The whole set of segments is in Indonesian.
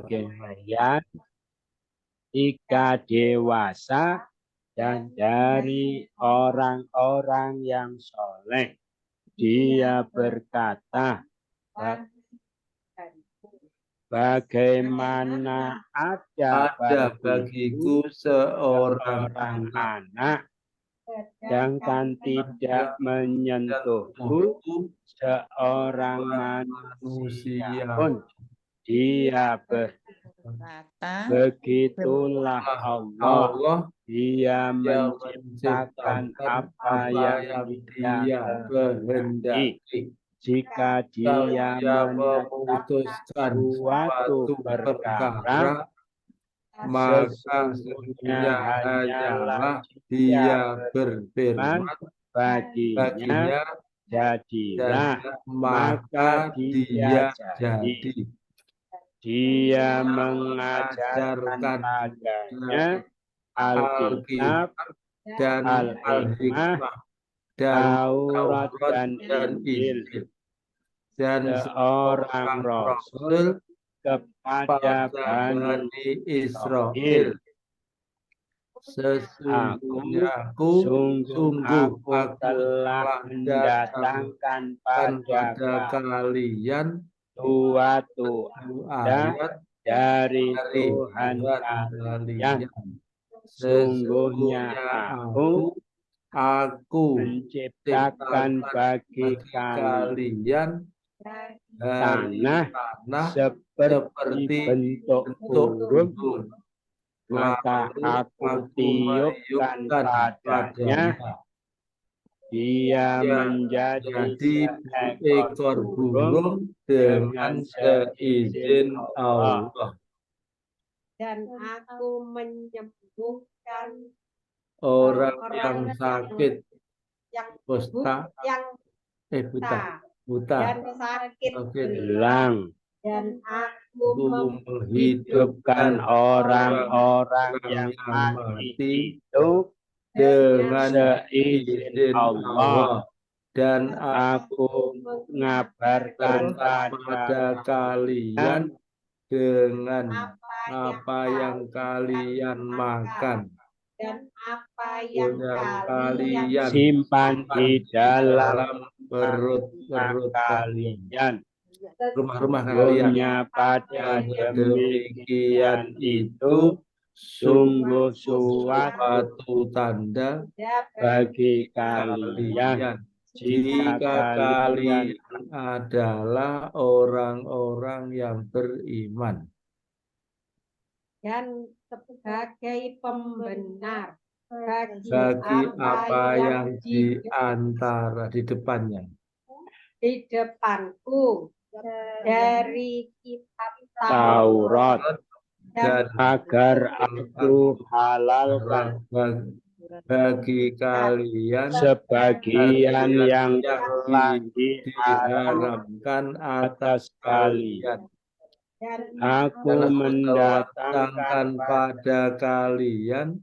kalian jika dewasa dan dari orang-orang yang soleh. Dia berkata, bagaimana ada bagiku seorang anak, sedangkan tidak menyentuhku seorang manusia pun. Dia berkata, begitulah Allah. Dia menciptakan apa yang dia kehendaki. Jika dia memutuskan suatu perkara, maka sesungguhnya hanyalah dia berfirman, baginya jadilah, maka dia jadi. Dia mengajarkan padanya Alkitab dan Al-Hikmah, Taurat dan Injil, dan seorang Rasul kepada Bani Israel. Sesungguhnya sungguh aku telah mendatangkan pada kalian suatu ayat dari Tuhan kalian. Sungguhnya aku menciptakan bagi kalian tanah seperti bentuk burung, maka aku tiupkan padanya, dia menjadi seekor burung dengan seizin Allah. Dan aku menyembuhkan orang yang sakit, buta, dan sakit hilang. Dan aku menghidupkan orang-orang yang mati itu dengan seizin Allah. Dan aku mengabarkan pada kalian dengan apa yang kalian makan dan apa yang kalian simpan di dalam perut kalian. Rumah-rumah kalian. Pada demikian itu sungguh suatu tanda bagi kalian jika kalian adalah orang-orang yang beriman. Dan sebagai pembenar bagi apa yang di antara di depannya, di depanku dari kitab Taurat, dan agar aku halalkan bagi kalian sebagian yang telah diharamkan atas kalian. Aku mendatangkan pada kalian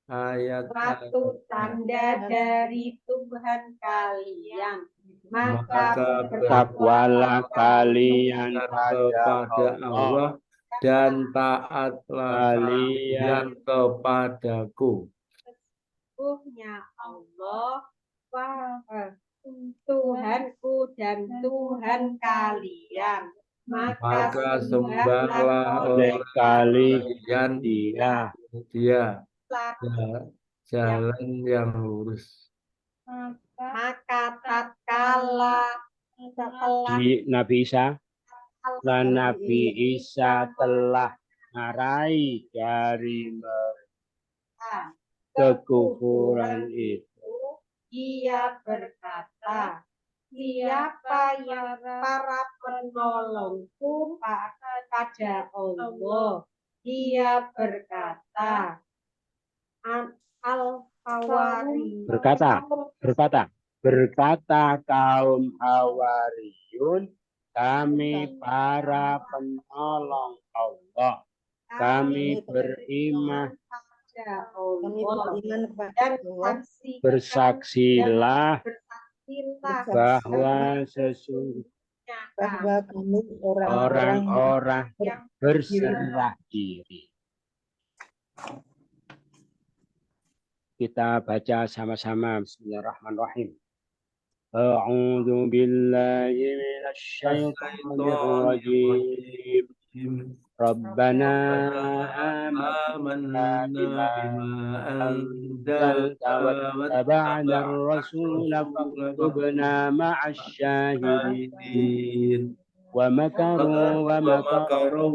suatu tanda dari Tuhan kalian, maka bertakwalah kalian kepada Allah dan taatlah kalian kepadaku. Sesungguhnya Allah Tuhanku dan Tuhan kalian, maka sembahlah oleh kalian Dia jalan yang lurus. Maka tatkala Nabi Isa dan Nabi Isa telah marahi dari kekufuran itu, ia berkata, siapa yang para penolongku pada Allah? Dia berkata, berkata kaum Hawariyun, kami para penolong Allah, kami beriman dan bersaksilah bahwa sesungguhnya bahwa kami orang-orang orang-orang yang berserah diri. Kita baca sama-sama. Bismillahirrahmanirrahim. A'udzu billahi minasyaitonir rajim. Rabbana amanna bima anzalta wattaba'na ar-rasula faktubna ma'asy syahidin. Wa makaru wa makara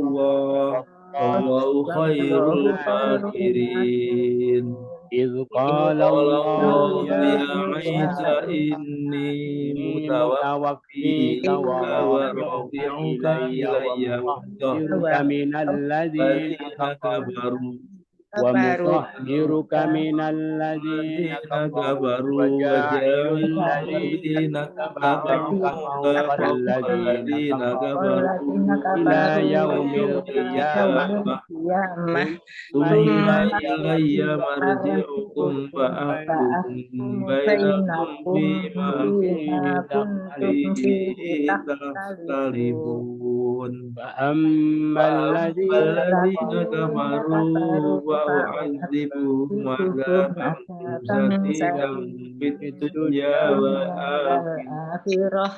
Wallahu khairul makirin. إذ قال الله Ya Isa inni mutawaffika wa rafi'uka ilayya wa ومطهرك من الذين كفروا وجاعل الذين اتبعوك فوق الذين كفروا إلى يوم القيامة Thumma ilayya marji'ukum fa'ahkum bainakum fima fihi takhtalifun. فأما الذين كفروا وأعذبهم عذابا شديدا في الدنيا والآخرة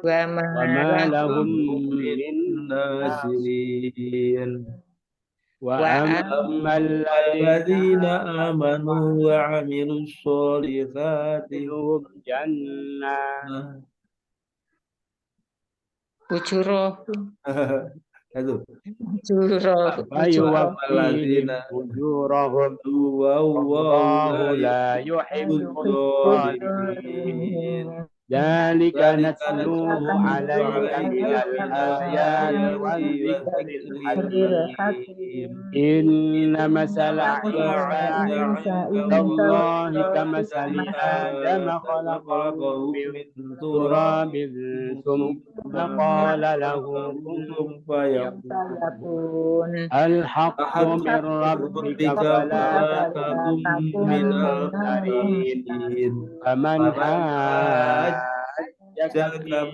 وما لهم من ناصرين. وأما الذين آمنوا وعملوا الصالحات لهم جنات فيوفيهم أجورهم والله لا يحب الظالمين. ذلك نتلوه عليك من الآيات والذكر الحكيم. إن مثل عيسى عند الله كمثل آدم خلقه من تراب ثم قال له كن فيكون. الحق من ربك فلا تكن من الممترين. فمن حاجك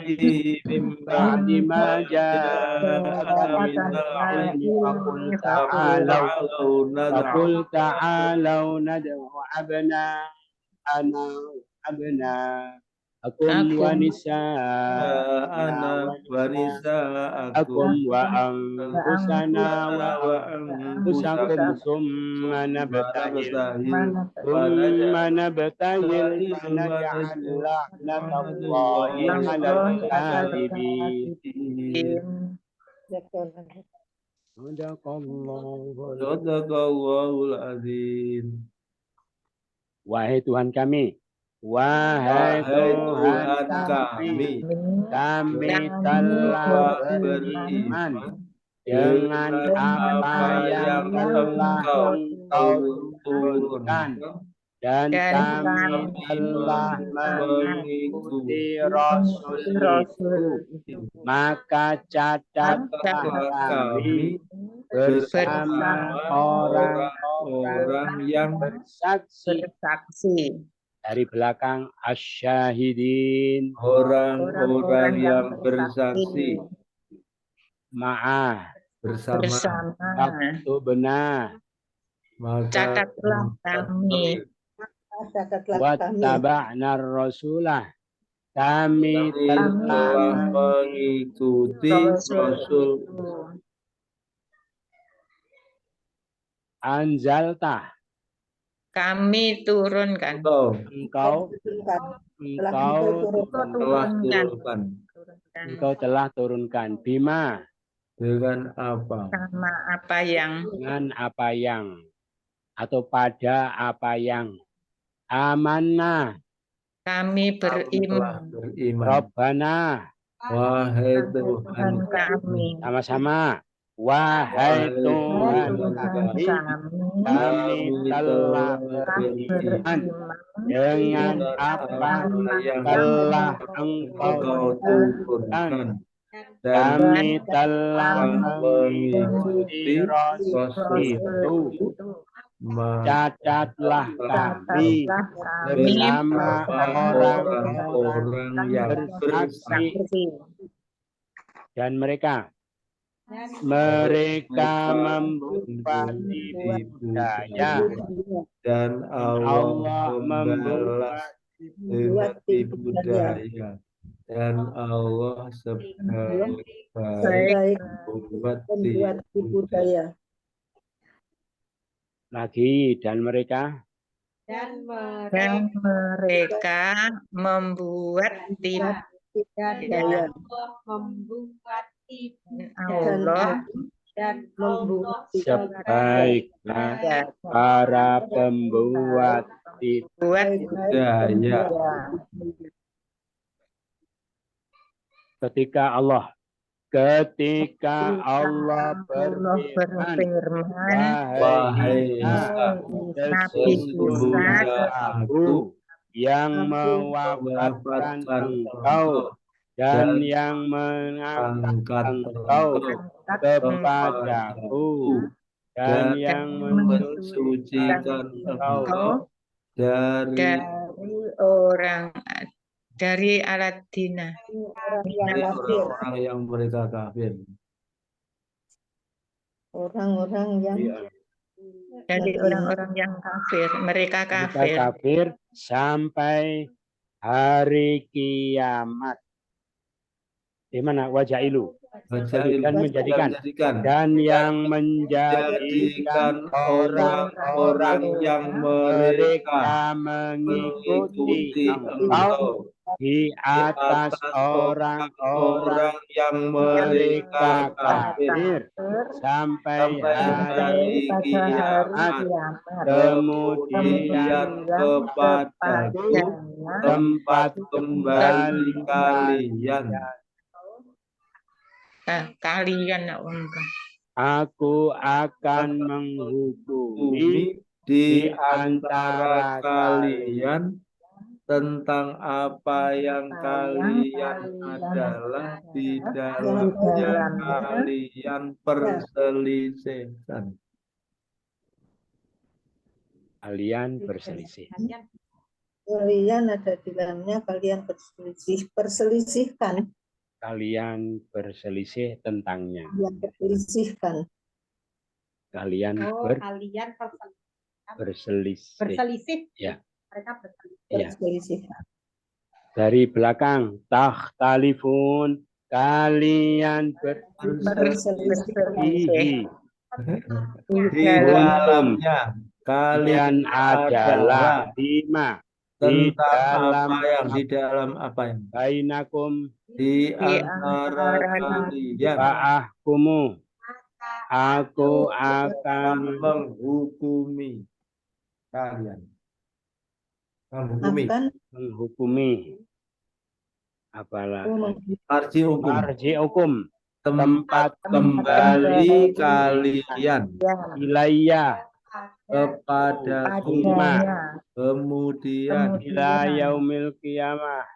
فيه من بعد ما جاءك من العلم فقل تعالوا ندعو أبناءنا وأبناءكم ونساءنا ونساءكم وأنفسنا وأنفسكم ثم نبتهل فنجعل لعنة الله على الكاذبين. Sadaqallahul azim. Wahai Tuhan kami, wahai Tuhan kami, kami telah beriman dengan apa yang telah Engkau turunkan, dan kami telah mengikuti Rasul itu. Maka catatlah kami bersama orang-orang yang bersaksi. Dari belakang asyahidin, Orang-orang yang bersaksi. Ma'ah Bersama. waktu benar. Catatlah kami. Wattaba'na rasulah, kami telah telah mengikuti Rasul. anzalta, Kami turunkan. engkau telah turunkan bima, Dengan apa? Sama apa yang dengan apa yang atau pada apa yang amanah kami beriman. Rabbana, Wahai Tuhan Tuhan kami. sama-sama, wahai Tuhan kami, kami telah beriman dengan apa yang telah Engkau turunkan. Kami telah mengikuti Rasul itu. Catatlah kami bersama orang-orang yang bersaksi. dan mereka dan mereka membuat budaya dan Allah membalas dengan tipu daya dan Allah sebaik membuat tipu daya. lagi dan mereka dan Dan mereka membuat tipu daya. Allah membuat tipu Allah dan Allah sebaiknya para pembuat tipu buat Daya. ketika Allah berfirman, berfirman, wahai Wahai Isa, Isa, Nabi sesungguhnya Isa, aku yang mewafatkan engkau dan yang mengangkat engkau kepadaku dan yang mensucikan engkau dari dari alat dina. orang-orang yang mereka kafir. Orang-orang yang Dari orang-orang yang kafir, mereka mereka kafir. kafir sampai hari kiamat. Di mana wajah ilu dan menjadikan dan yang menjadikan orang-orang yang mereka mengikuti engkau di atas orang-orang yang mereka kafir sampai hari kiamat. Kemudian kepadaku tempat kembali kalian. Kalian aku akan menghukumi di antara kalian tentang apa yang kalian adalah di dalamnya kalian perselisihan. Kalian berselisih. kalian ada di dalamnya, kalian perselisihkan. Kalian berselisih tentangnya. Yang berselisihkan. Kalian kalian berselisih. Ya. Mereka berselisih. Ya. Perselisihkan. Dari belakang takhtalifun, kalian berselisih. Di dalamnya Kalian adalah lima di tentang dalam apa yang bainakum di antara kalian fa'ahkumu, aku akan menghukumi kalian. menghukumi apalagi Arji'ukum tempat kembali kalian ilayya kepada kemudian ila yaumil qiyamah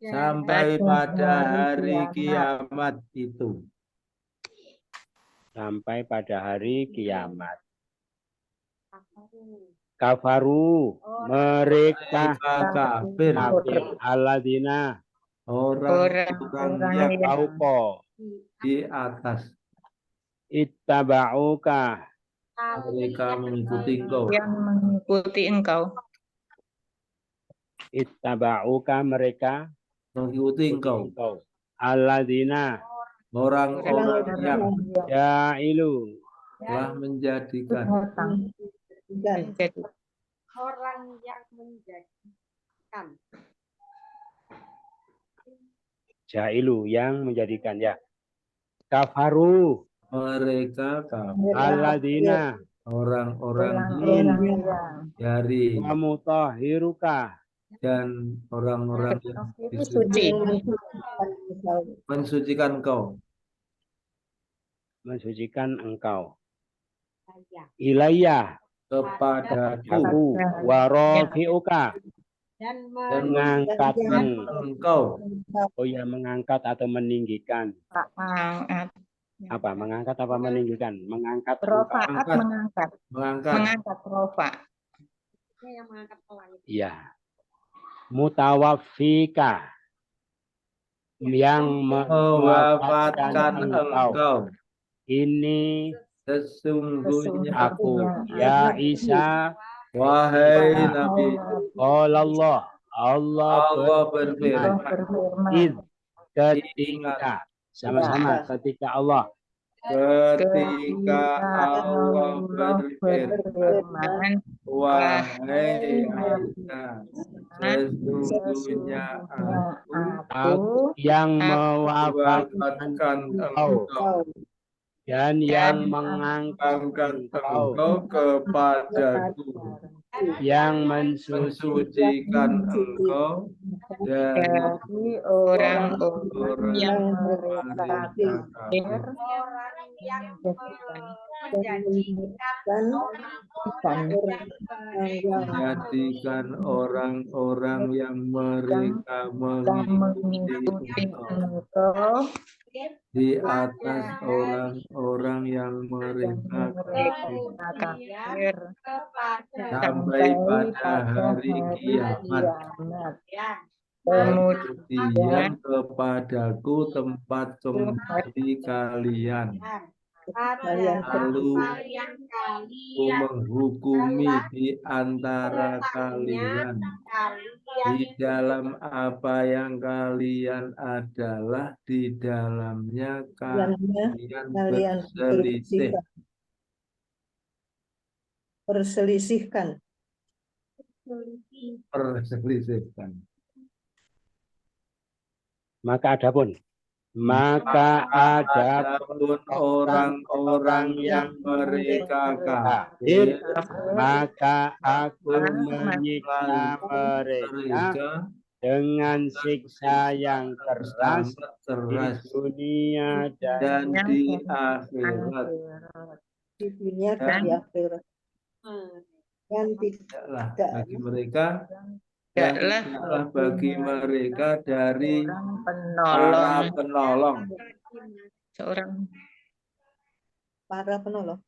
sampai pada hari kiamat itu. Sampai pada hari kiamat. Kafaru, mereka kafir, aladina, orang yang fauqa, di atas, ittaba'uka, mereka mengikuti engkau. Yang mengikuti engkau. Ittaba'uka, mereka Mengikuti engkau. Aladina, Orang-orang yang ja'ilu, telah menjadikan orang yang menjadikan. Ja'ilu yang menjadikan, ya. Kafaru, mereka kafir. aladina, Orang-orang dari mutahhiruka, dan orang-orang yang Suci. mensucikan engkau. mensucikan engkau. Ilayya, Kepadaku warafi'uka, Dan mengangkat engkau. Oh ya, mengangkat atau meninggikan. Apa? Mengangkat apa meninggikan? Mengangkat. Rofaat mengangkat. Mengangkat. Mengangkat rofa. yang mengangkat ke langit. Iya. Mutawaffika. yang mewafatkan engkau. engkau. Ini Sesungguhnya aku, ya Isa, wahai Nabi, Allah Allah berfirman, id ketika sama-sama ketika Allah ketika Allah berfirman, wahai Isa, sesungguhnya aku yang mewafatkan mewafatkan engkau engkau dan yang mengangkat engkau, engkau kepadaku, yang mensucikan mensucikan engkau dari dari orang-orang yang mereka kafir orang yang menjadikan menjadikan orang-orang yang mereka mengikuti engkau engkau di atas orang-orang yang mereka kafir sampai pada hari kiamat. Kemudian kepadaku tempat kembali kalian. Lalu aku menghukumi di antara kalian di dalam apa yang kalian adalah di dalamnya kalian berselisih. perselisihkan. Perselisihkan. maka adapun orang-orang yang mereka kafir, maka aku menyiksa mereka dengan siksa yang keras di dunia dan di akhirat. Di dunia dan di akhirat. Dan Tidaklah bagi mereka bagi mereka dari para penolong. para penolong.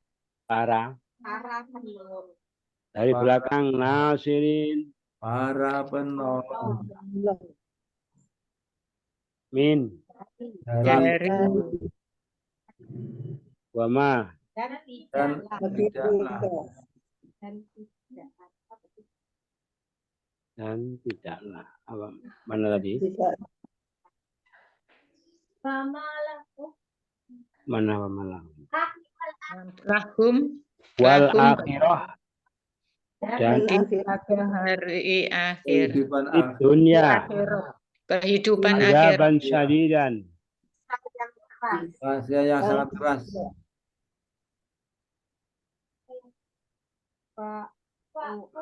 Dari belakang nasirin Para penolong. min Dari wama dan tidaklah dan tidaklah apa mana tadi Tidak. mana lahum wal akhirah dan hari akhir kehidupan di dunia kehidupan akhir azaban syadidan rahasia yang sangat keras.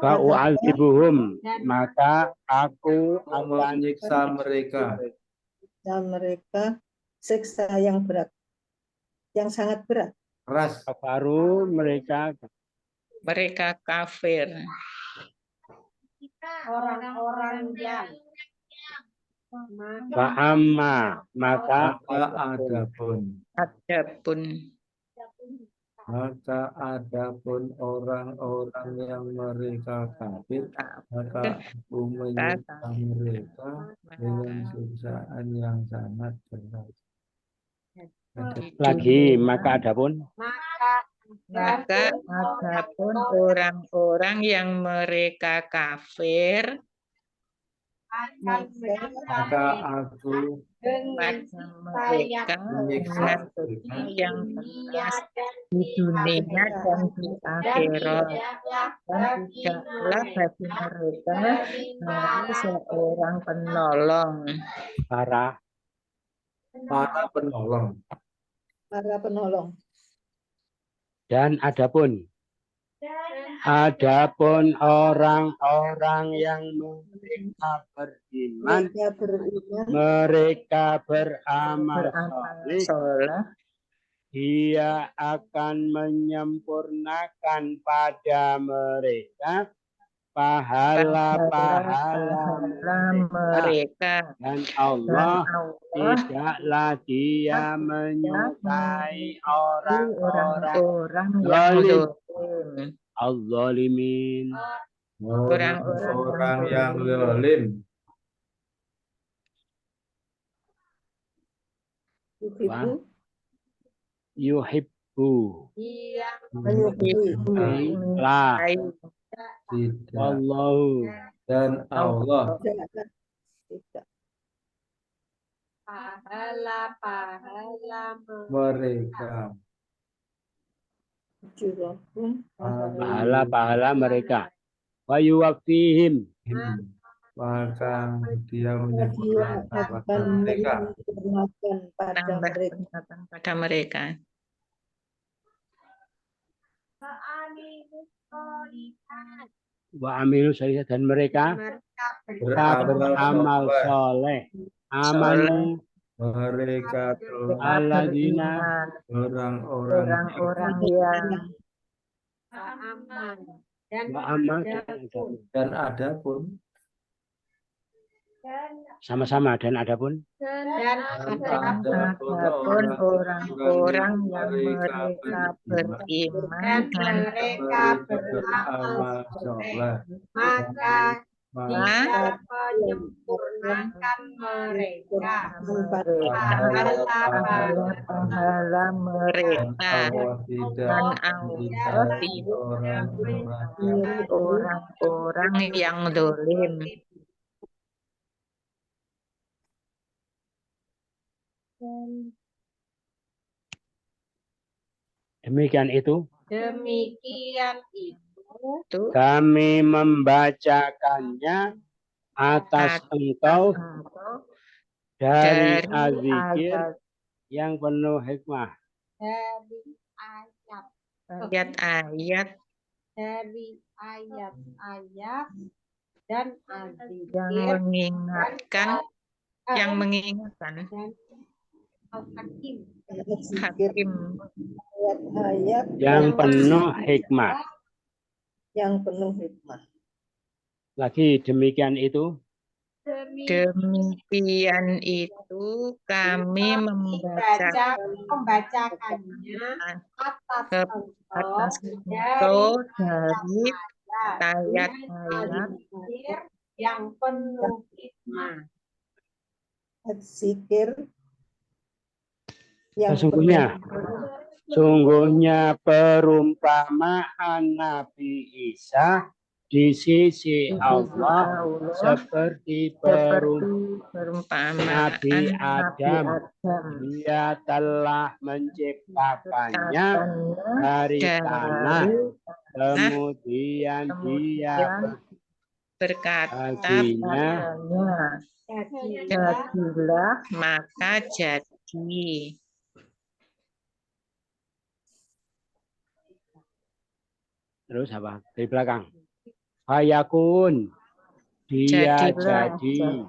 Fa'u'adzibuhum, maka aku akan menyiksa mereka Dan mereka siksa yang berat. Yang sangat berat. keras. kafaru mereka kafir. Orang-orang yang fa'amma maka adapun orang-orang yang mereka kafir, maka aku menyiksa mereka dengan siksaan yang sangat berat. lagi maka adapun orang-orang yang mereka kafir Maka aku mereka dengan siksa yang keras di dunia dan di akhirat, dan tidaklah bagi mereka dari seorang penolong. para penolong. dan adapun orang-orang yang mereka beriman, mereka beramal saleh, dia akan menyempurnakan pada mereka pahala-pahala mereka, dan Allah tidaklah dia menyukai orang-orang zalim. Al-zalimin, orang yang zalim. Yuhibbu. Yuhibbu. Yang Menyukai. La. Tidak. Wallahu. Dan Allah Tidak. pahala mereka. Ujurahum. Pahala-pahala mereka. Wa yuwafihim. Maka dia Dia menyempurnakan pada akan mereka. menyempurnakan pada tambah mereka. peringatan pada mereka. Wa amilu solihat dan mereka beramal soleh. Amanu Mereka telah alladzina Beriman orang-orang orang-orang yang wa amma dan adapun sama-sama dan adapun adapun orang-orang yang mereka beriman dan mereka beramal soleh, maka maka menyempurnakan mereka pahala mereka Allah tidak dan Allah tidak mengakhiri orang-orang yang dolim. demikian itu kami membacakannya atas engkau dari azikir ayat yang penuh hikmah. ayat-ayat dari ayat-ayat dan yang mengingatkan hakim Ayat Yang penuh hikmah. yang penuh hikmah. Lagi demikian itu demikian itu kami membacakannya atas engkau dari ayat-ayat yang penuh hikmah. Zikir yang sungguhnya perumpamaan Nabi Isa di sisi Allah seperti perumpamaan Nabi Adam. Adam. Dia telah menciptakannya dari tanah. Kemudian dia berkata baginya, jadilah maka jadi. Terus apa? Dari belakang. Fayakun. Dia jadi.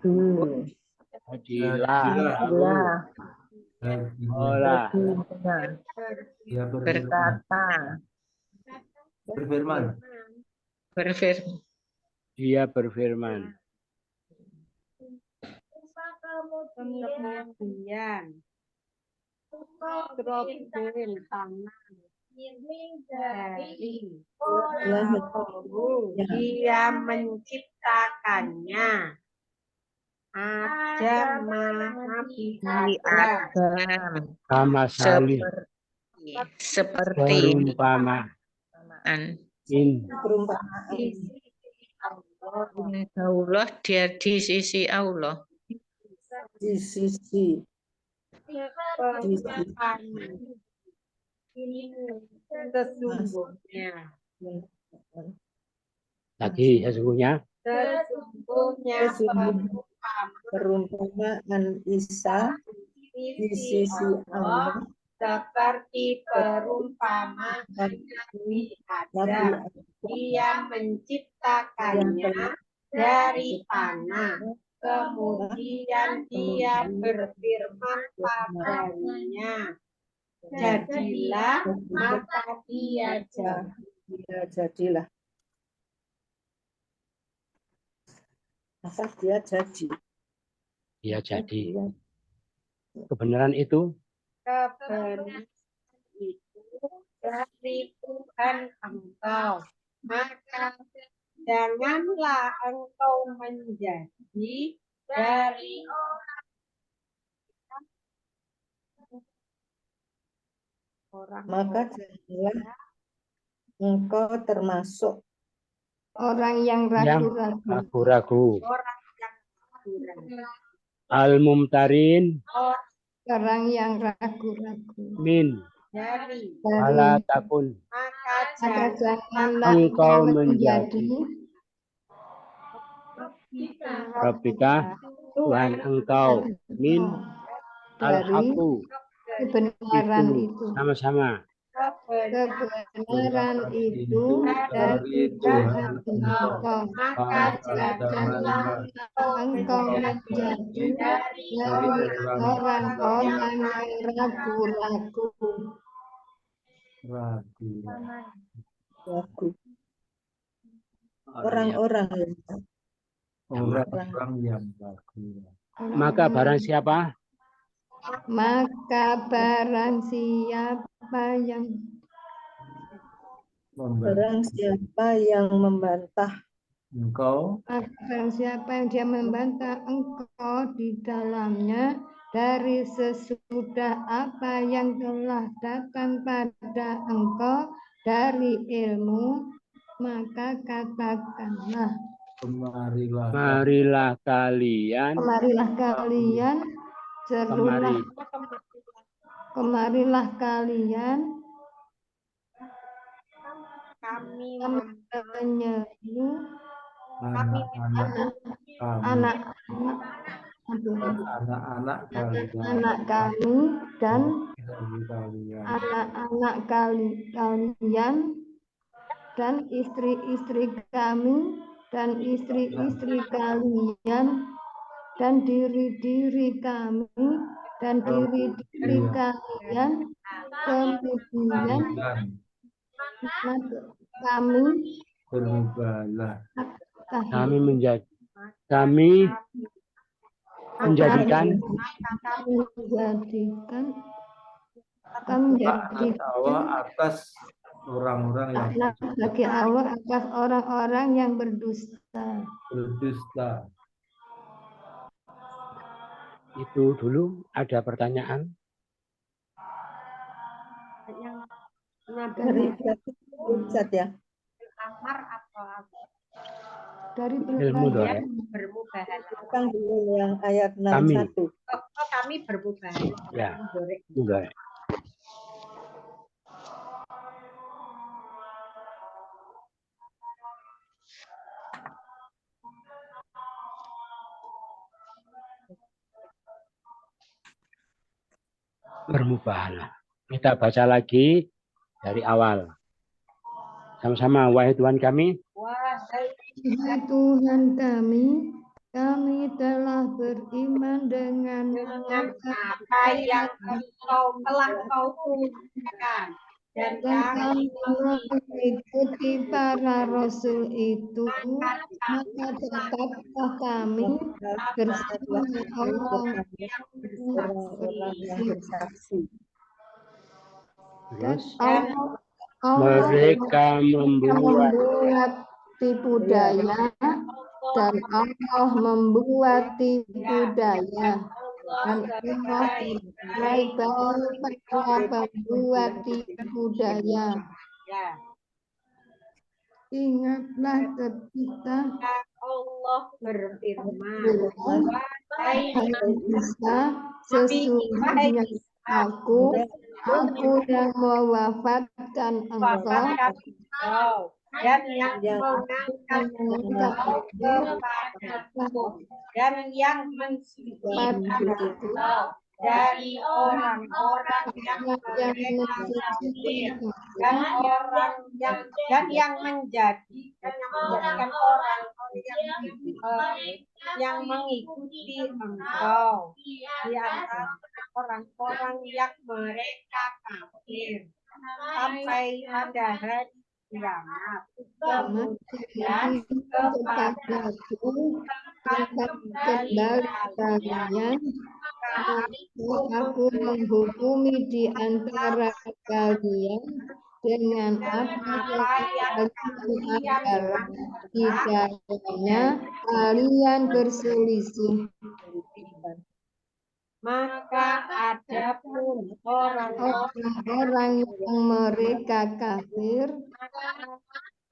Jadilah. Olah. dia Berkata. berfirman. Dia berfirman. Kemudian tanah dia menciptakannya Adam Nabi Adam Sama sekali seperti perumpamaan. Allah dia di sisi Allah. Di sisi sesungguhnya perumpamaan Isa di sisi Allah seperti perumpamaan Nabi Adam. Dia menciptakannya dari tanah. Kemudian dia berfirman padanya, jadilah, maka dia jadilah. Maka dia jadi. Dia jadi. Kebenaran itu dari Tuhan engkau, maka janganlah engkau menjadi dari orang maka janganlah engkau termasuk orang yang yang ragu-ragu. ragu-ragu. Orang yang ragu-ragu. Al-mumtarin Orang yang ragu-ragu. min Dari wala takun maka janganlah engkau engkau menjadi Rabbika Tuhan engkau min dari al-haqqu kebenaran itu. sama-sama Kebenaran itu dari Tuhan engkau. Maka janganlah engkau menjadi dari orang-orang yang ragu-ragu. ragu. Orang-orang yang ragu. maka barang siapa Maka barang siapa yang barang siapa yang membantah engkau barang siapa yang dia membantah engkau di dalamnya dari sesudah apa yang telah datang pada engkau dari ilmu, maka katakanlah, marilah kalian serulah, kemarilah kalian kami menyeru anak kami dan anak-anak kalian dan istri-istri kami dan istri-istri kalian dan diri-diri kami dan diri-diri kalian, kemudian kami menjadikan atas orang-orang yang bagi Allah atas orang-orang yang berdusta. Itu dulu ada pertanyaan dari Ustaz ya. Amar apa? Dari ilmu dore Kan dulu yang ayat 61. kami bermubahalah. ya enggak bermubahalah. Kita baca lagi dari awal. Sama-sama, wahai Tuhan kami. Wahai Tuhan kami telah beriman dengan apa yang telah kau turunkan dan kami mengikuti para rasul itu, maka tetaplah kami bersama orang-orang yang bersaksi. Terus Allah mereka membuat tipu daya dan Allah membuat tipu daya dan Allah para pembuat tipu daya. Ingatlah ketika Allah berfirman, "Hai Isa, sesungguhnya aku yang mewafatkan engkau dan yang mengangkat engkau dan yang mensucikan engkau dari orang-orang yang mensucikan dan yang menjadikan orang yang mengikuti engkau di antara orang-orang yang mereka kafir sampai pada hari kiamat. Kemudian kepadaku kembali kalian, aku menghukumi di antara kalian dengan apa yang antara di dalamnya kalian berselisih. Maka adapun orang-orang yang mereka kafir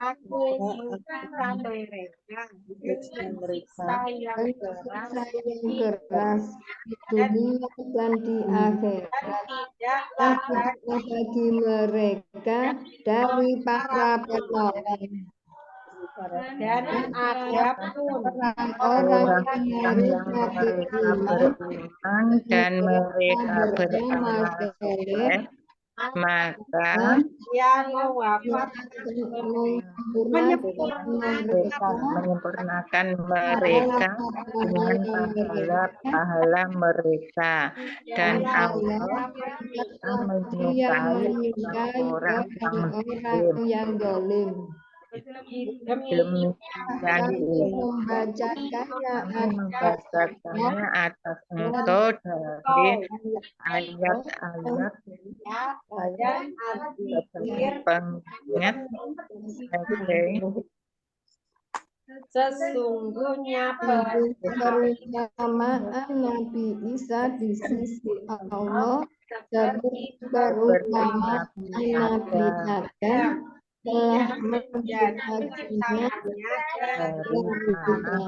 aku mengatakan mereka Siksa mereka yang keras yang keras di dunia dan di akhirat. tidaklah Dan bagi mereka dari para penolong. dan adapun Orang-orang yang mereka beriman beriman dan mereka beramal soleh, maka yang wafat mereka menyempurnakan mereka dengan pahala mereka, dan Allah menyukai orang yang dolim. demikian Membacakannya membacakannya atas engkau dari ayat-ayat dan pengingat. Oke. sesungguhnya perumpamaan Nabi Isa di sisi Allah seperti perumpamaan Nabi Adam telah menjadikannya Dari tanah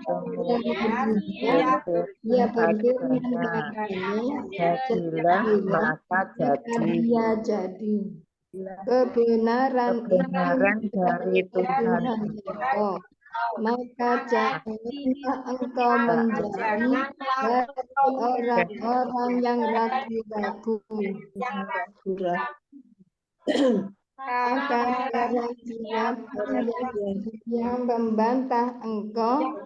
kemudian ia ia berfirman berfirman padanya, padanya, jadilah maka jadi. dia jadi kebenaran dari Tuhan engkau, maka janganlah engkau menjadi dari orang-orang yang ragu-ragu. Akan barang siapa yang membantah engkau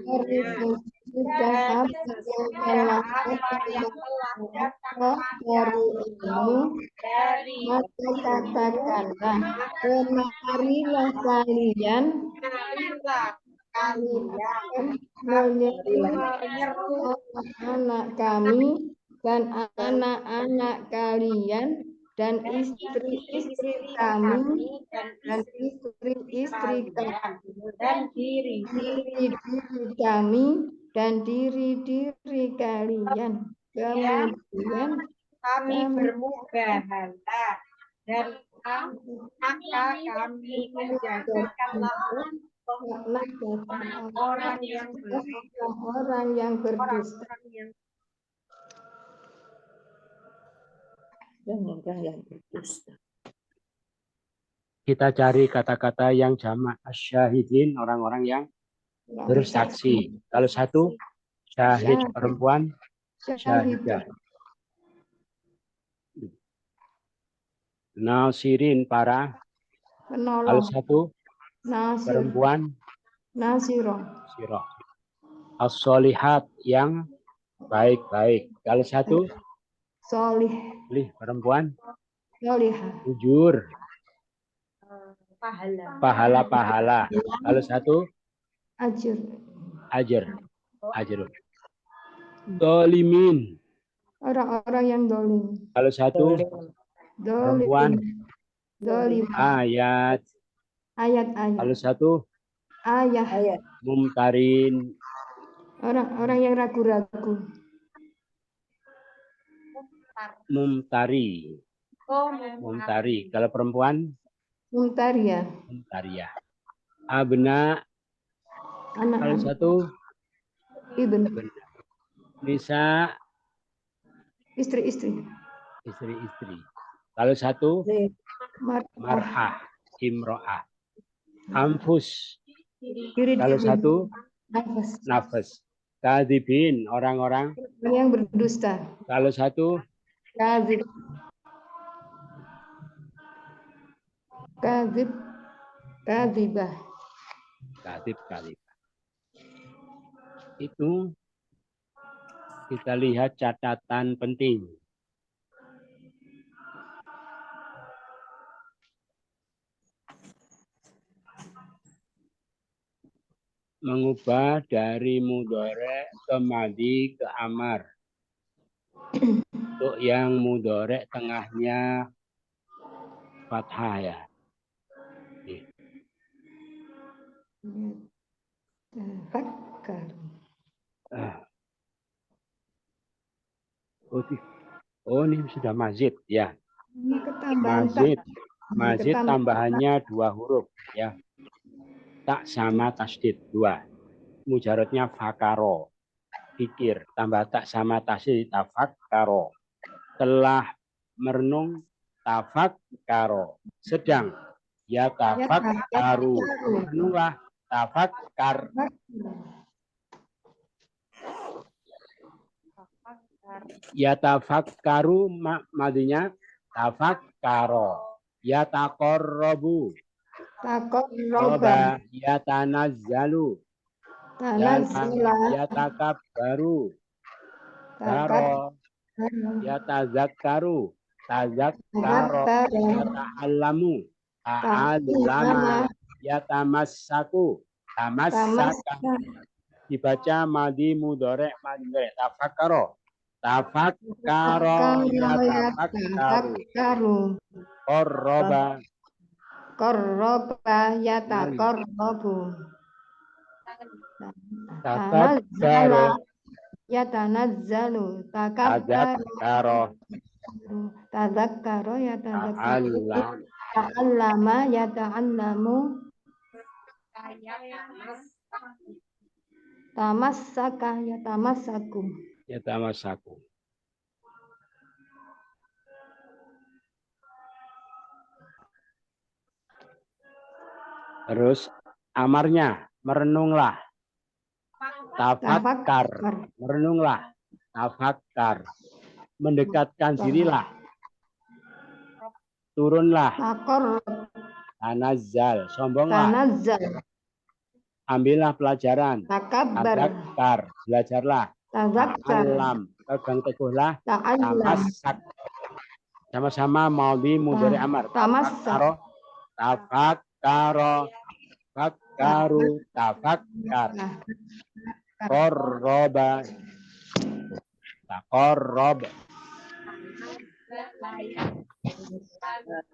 dari sesudah apa yang telah engkau dari ilmu, maka katakanlah, kemarilah kalian menyeru anak kami dan anak-anak kalian dan istri-istri kami dan istri-istri kami dan diri kami dan diri-diri kalian. Kemudian kami bermubahalah dan maka kami menjadikanlah orang yang berdusta. Kita cari kata-kata yang jamak asyahidin, orang-orang yang bersaksi. Kalau satu syahid perempuan, syahidah. Nasirin para penolong. Kalau satu Nasir. perempuan, Nasiro. sirah. As-solihat yang baik-baik. Kalau satu Solih. Perempuan, Solihah. jujur. Pahala-pahala. Kalau satu Ajur. Ajrun. Dolimin. Orang-orang yang dolim. Kalau satu perempuan, Dolim. ayat. Ayat-ayat. Kalau satu Ayat. mumtarin. Orang-orang yang ragu-ragu. Mumtari. Kalau perempuan, Mumtaria. mumtaria. Abna. Anak. Kalau satu Ibn. Nisa. Istri-istri. Kalau satu mar'ah, imro'ah. Anfus. Kalau satu nafas. Kadibin, orang-orang yang berdusta. Kalau satu Kadzib. Kadzibah. Kadzib. Itu kita lihat catatan penting. Mengubah dari mudhari ke madhi ke amar. Untuk yang mudhari tengahnya fathah ya. Fakar. Oh, ini sudah mazid ya. Ini ketambahan tak. Mazid Ketambahan tambahannya 2 huruf ya. Tak sama tasdid 2. Mujarotnya fakaro. Pikir tambah tak sama tasdid tafakkaro. Telah merenung tafakkaro. Sedang ya tafakkaru. Merenunglah tafakkar. Ya tafakkaru madinya tafakkaro. Ya taqarrabu. Taqarraba. Ya tanazzalu. Tanazzala. Ya takabbaru. Daro. Ya tazakkaru. Tazakkaro. Ya ta'allamu. Ta'allama. Ya tamassaku. Tamassaka. Dibaca madi mudhari madi tafakkaro. Tafakkaro ya tafakkaru. Qarraba. Qarraba ya taqarrabu. Takabbara. Ya tanazzalu. Tazakkaro. Tazakkaro ya tazakkaru. Ta'allam. Ta'allama ya ta'allamu. Tamassaka ya tamassaku. Ya tamassaku. Terus amarnya merenunglah. Tafakkar. Merenunglah. Tafakkar. Mendekatkan dirilah. Turunlah. Tanazzal. Sombonglah. Tanazzal. Ambillah pelajaran. Takabbar. Tazakkar. Belajarlah. Tazakkar. Ta'allam. Pegang teguhlah. Ta'allam. Tamassak. Sama-sama maudhi mudhari amar. Tamassak. Tafakkaro. Fakkaru. Tafakkar. Qarraba. Taqarrab.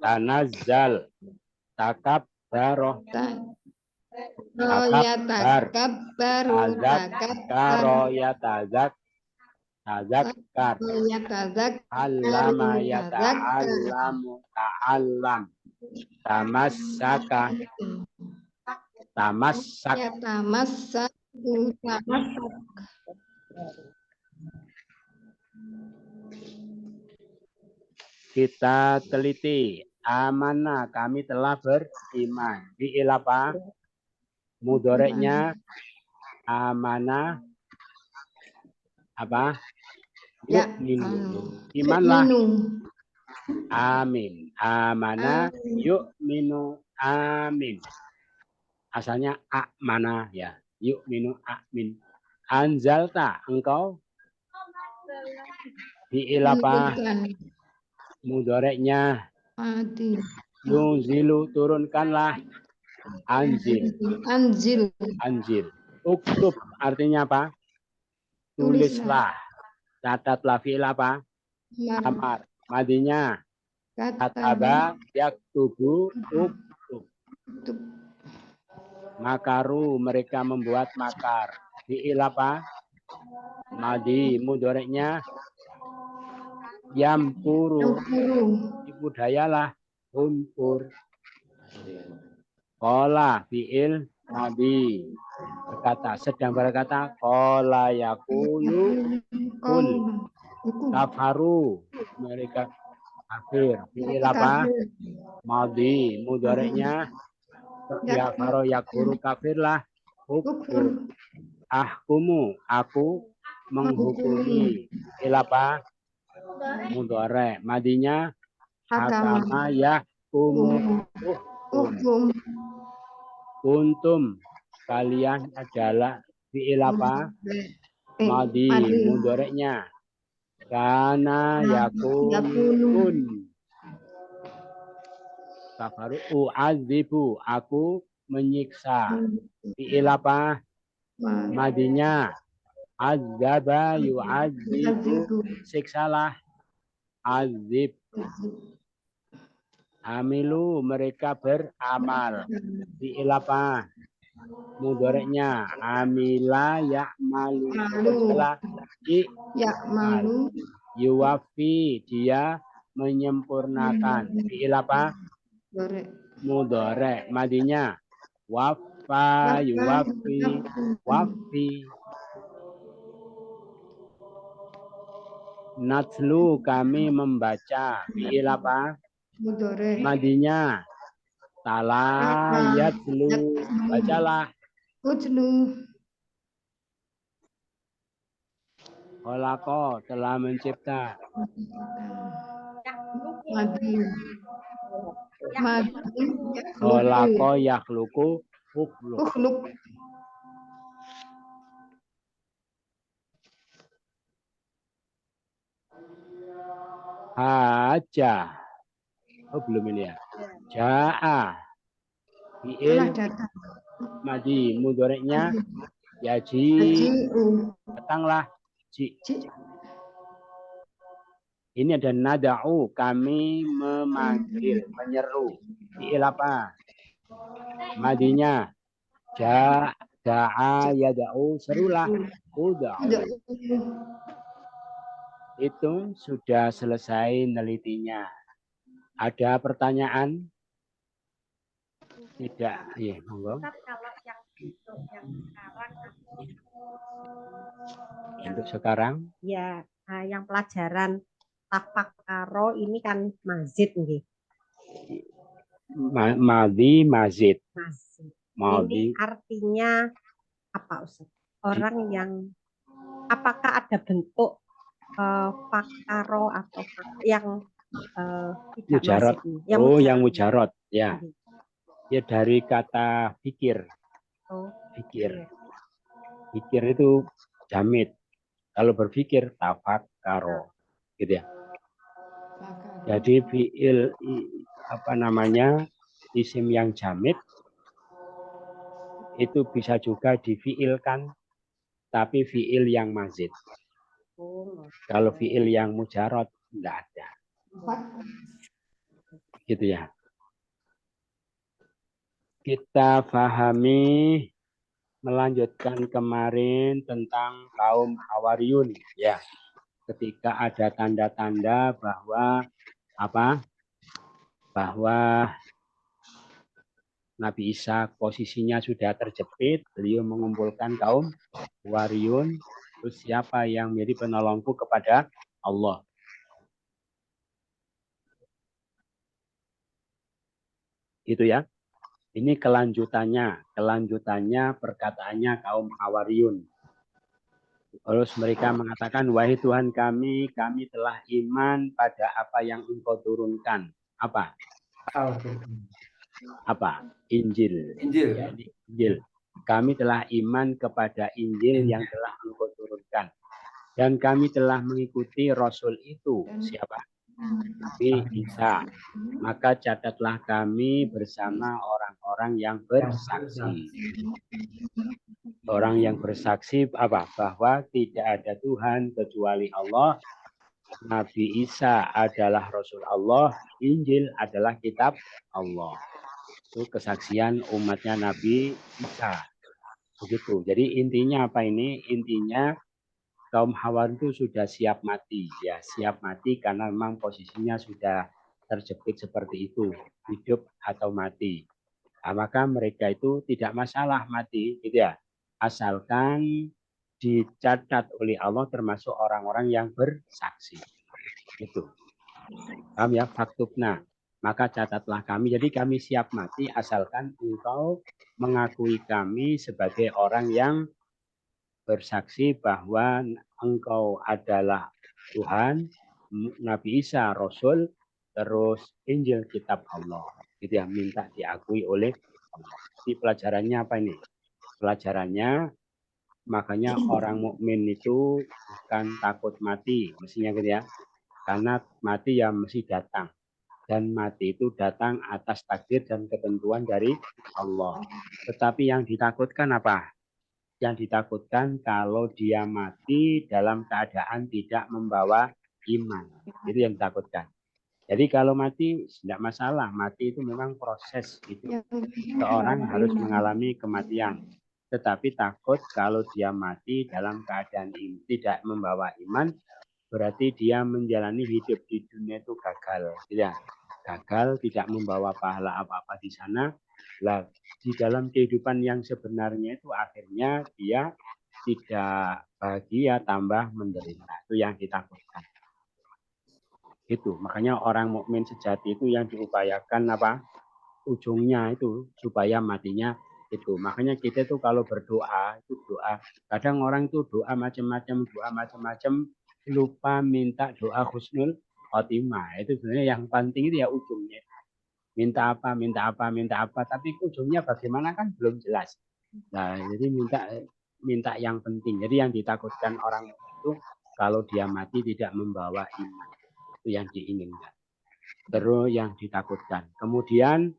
Tanazzal. Takabbaro. Ya takabbaru. Tazakkaro ya tazakkar. Ya tazakkaru. Allama ya ta'allamu. Ta'allam. Tamassaka. Tamassak. Ya tamassaku. Tamassak. Kita teliti. Amanah, kami telah beriman. Fi'il apa? Mudhoreknya amanah apa? Ya. Imanlah. Amin. Amanah yu'minu amin. Asalnya amana ya. Yu'minu amin. Anzalta engkau. Fi'il apa? Mudhoreknya yunzilu turunkanlah. Anzil. Uktub artinya apa? Tulislah. Catatlah. Fi'il apa? Amar. Madinya kataba yaktubu uktub. Makaru mereka membuat makar. Fi'il apa? Madi mudhoreknya yamkuru. Budayalah. Umpur. Qala fi'il madi. Berkata, sedang berkata. Qala yaqulu kul. Kafaru. Mereka kafir. Fi'il apa? Madi mudhoreknya yafaro yakuru kafirlah. Hukum. Ahkumu. Aku menghukumi. Fi'il apa? Mudhari. Madinya hakama yahkumu. Hukum. Kuntum. Kalian adalah. Fi'il apa? Madi mudhoreknya kana yakun. Kafaru u'adzibu. Aku menyiksa. Fi'il apa? Madinya azaba yu'adzibu. Siksalah. Azib. Amilu mereka beramal. Fi'il apa? Mudhoreknya amila ya'malu. Malu. Setelah Ya malu. yuwafi, dia menyempurnakan. Fi'il apa? Dorek. Mudhorek. Madinya wafa, yuwafi, wafi. Natlu, kami membaca. Fi'il apa? Mudore. Madinya tala yatlu, bacalah. Ujlu. Kholaqo, telah mencipta. Madi. Madi. Kholaqo yakhluqu ukhluk. Ukhluk. Haja. Oh belum ini ya. Ja'a. Fi'il Telah datang. madi, mudhoreknya yaji, Aji'u. datanglah. Ji. Ji. Ini ada nada'u, kami memanggil, menyeru. Fi'il apa? Madinya da'a yada'u, serulah. Uda'u. Itu sudah selesai nelitinya. Ada pertanyaan? Tidak. Iya, monggo. Kalau yang sekarang Untuk sekarang ya yang pelajaran tafakaro ini kan mazid nggih. Madi mazid. Mazid. Madi Ini artinya apa Ustaz? Orang yang apakah ada bentuk fakaro atau yang tidak mujarot. mazid? Yang mujarot. Ya. Ya dari kata fikir. Fikir. Fikir itu jamid. Kalau berpikir tafakkaro. Gitu ya. Jadi fiil apa namanya? Isim yang jamid itu bisa juga difiilkan, tapi fiil yang mazid. Kalau fiil yang mujarot enggak ada. Gitu ya. Kita pahami, melanjutkan kemarin tentang kaum Hawariyun ya. Ketika ada tanda-tanda bahwa apa? Bahwa Nabi Isa posisinya sudah terjepit, beliau mengumpulkan kaum Hawariyun, terus siapa yang menjadi penolongku kepada Allah. Itu ya. Ini kelanjutannya perkataannya kaum Hawariyun. Terus mereka mengatakan, wahai Tuhan kami telah iman pada apa yang Engkau turunkan. Apa? Apa? Injil. Injil. Ya, Injil. Kami telah iman kepada Injil yang telah Engkau turunkan. Dan kami telah mengikuti Rasul itu. Siapa? Nabi Isa. Maka catatlah kami bersama orang-orang yang bersaksi. Orang yang bersaksi apa? Bahwa tidak ada Tuhan kecuali Allah. Nabi Isa adalah Rasul Allah. Injil adalah kitab Allah. Itu kesaksian umatnya Nabi Isa. Begitu. Jadi intinya apa ini? Intinya kaum Hawariyun itu sudah siap mati, ya siap mati karena memang posisinya sudah terjepit seperti itu, hidup atau mati. Nah, maka mereka itu tidak masalah mati, gitu ya, asalkan dicatat oleh Allah termasuk orang-orang yang bersaksi. Itu, paham ya? Faktubna, maka catatlah kami. Jadi kami siap mati asalkan engkau mengakui kami sebagai orang yang bersaksi bahwa engkau adalah Tuhan, Nabi Isa Rasul, terus Injil kitab Allah. Itu yang minta diakui oleh Allah. Jadi pelajarannya apa ini? Pelajarannya makanya orang mukmin itu bukan takut mati, mestinya gitu ya. Karena mati ya mesti datang. Dan mati itu datang atas takdir dan ketentuan dari Allah. Tetapi yang ditakutkan apa? Yang ditakutkan kalau dia mati dalam keadaan tidak membawa iman. Itu yang ditakutkan. Jadi kalau mati tidak masalah, mati itu memang proses itu. Yang Seorang harus iman. mengalami kematian. Tetapi takut kalau dia mati dalam keadaan tidak membawa iman, berarti dia menjalani hidup di dunia itu gagal. Ya, gagal, tidak membawa pahala apa-apa di sana. Lah, di dalam kehidupan yang sebenarnya itu akhirnya dia tidak bahagia, tambah menderita. Itu yang ditakutkan. Itu makanya orang mukmin sejati itu yang diupayakan apa? Ujungnya itu supaya matinya itu. Makanya kita tuh kalau berdoa itu doa. Kadang orang tuh doa macam-macam, lupa minta doa husnul khotimah. Itu sebenarnya yang penting itu ya ujungnya. Minta apa, minta apa, minta apa. Tapi ujungnya bagaimana kan belum jelas. Nah, jadi minta yang penting. Jadi yang ditakutkan orang itu kalau dia mati tidak membawa iman. Itu yang diinginkan. Terus yang ditakutkan. Kemudian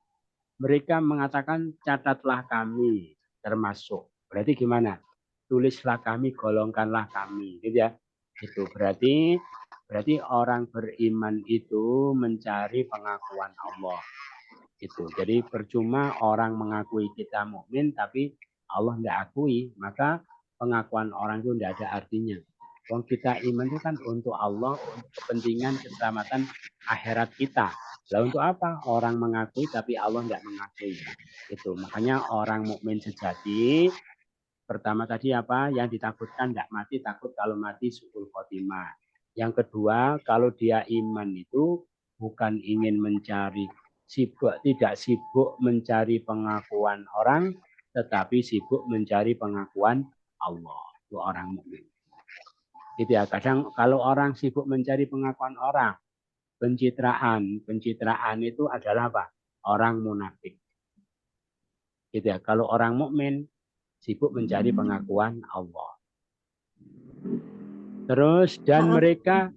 mereka mengatakan catatlah kami termasuk. Berarti gimana? Tulislah kami, golongkanlah kami. Gitu ya. Itu berarti orang beriman itu mencari pengakuan Allah. Itu. Jadi percuma orang mengakui kita mukmin tapi Allah tidak akui, maka pengakuan orang itu tidak ada artinya. Wong kita iman itu kan untuk Allah, untuk kepentingan keselamatan akhirat kita. Lah untuk apa? Orang mengakui tapi Allah tidak mengakui. Itu makanya orang mukmin sejati pertama tadi apa? Yang ditakutkan tidak mati, takut kalau mati su'ul khotimah. Yang kedua, kalau dia iman itu bukan ingin mencari tidak sibuk mencari pengakuan orang, tetapi sibuk mencari pengakuan Allah. Itu orang mukmin. Gitu ya. Kadang kalau orang sibuk mencari pengakuan orang, pencitraan itu adalah apa? Orang munafik. Gitu ya. Kalau orang mukmin sibuk mencari pengakuan Allah. Terus dan mereka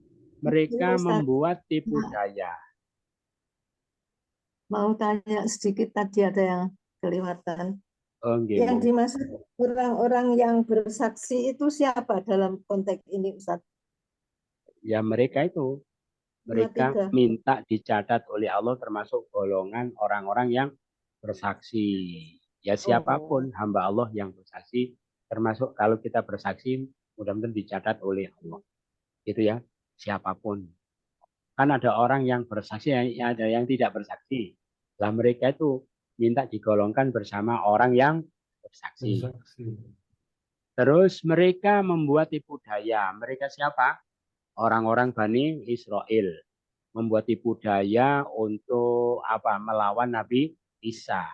membuat tipu daya. Mau tanya sedikit, tadi ada yang kelewatan. Oh, Yang dimaksud orang-orang yang bersaksi itu siapa dalam konteks ini, Ustaz? Ya mereka itu. Mereka minta dicatat oleh Allah termasuk golongan orang-orang yang bersaksi. Ya siapapun hamba Allah yang bersaksi, termasuk kalau kita bersaksi mudah-mudahan dicatat oleh Allah. Itu ya, siapapun. Kan ada orang yang bersaksi, ada yang tidak bersaksi. Lah mereka itu minta digolongkan bersama orang yang bersaksi. Terus mereka membuat tipu daya. Mereka siapa? Orang-orang Bani Israel. Membuat tipu daya untuk apa? Melawan Nabi Isa.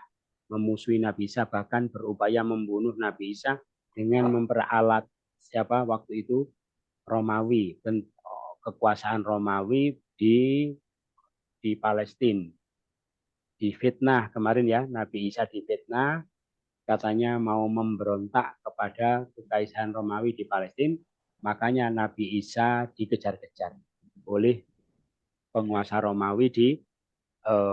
Memusuhi Nabi Isa, bahkan berupaya membunuh Nabi Isa dengan memperalat siapa waktu itu? Romawi. Kekuasaan Romawi di Palestina. Difitnah kemarin ya, Nabi Isa difitnah, katanya mau memberontak kepada kekaisaran Romawi di Palestina, makanya Nabi Isa dikejar-kejar oleh penguasa Romawi di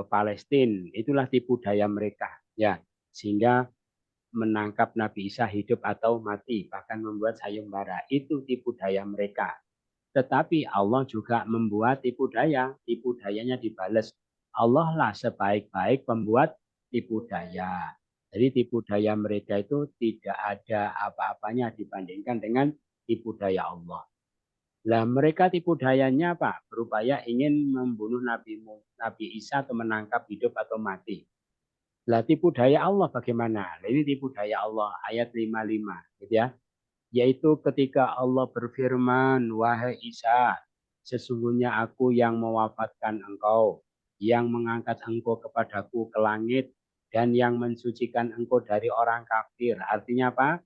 Palestina. Itulah tipu daya mereka, ya, sehingga menangkap Nabi Isa hidup atau mati, bahkan membuat sayembara. Itu tipu daya mereka. Tetapi Allah juga membuat tipu daya, tipu dayanya dibalas. Allah lah sebaik-baik pembuat tipu daya. Jadi tipu daya mereka itu tidak ada apa-apanya dibandingkan dengan tipu daya Allah. Lah mereka tipu dayanya apa? Berupaya ingin membunuh Nabi Isa atau menangkap hidup atau mati. Lah tipu daya Allah bagaimana? Nah, ini tipu daya Allah ayat 55 gitu ya. Yaitu ketika Allah berfirman, wahai Isa, sesungguhnya aku yang mewafatkan engkau, yang mengangkat engkau kepadaku ke langit, dan yang mensucikan engkau dari orang kafir. Artinya apa?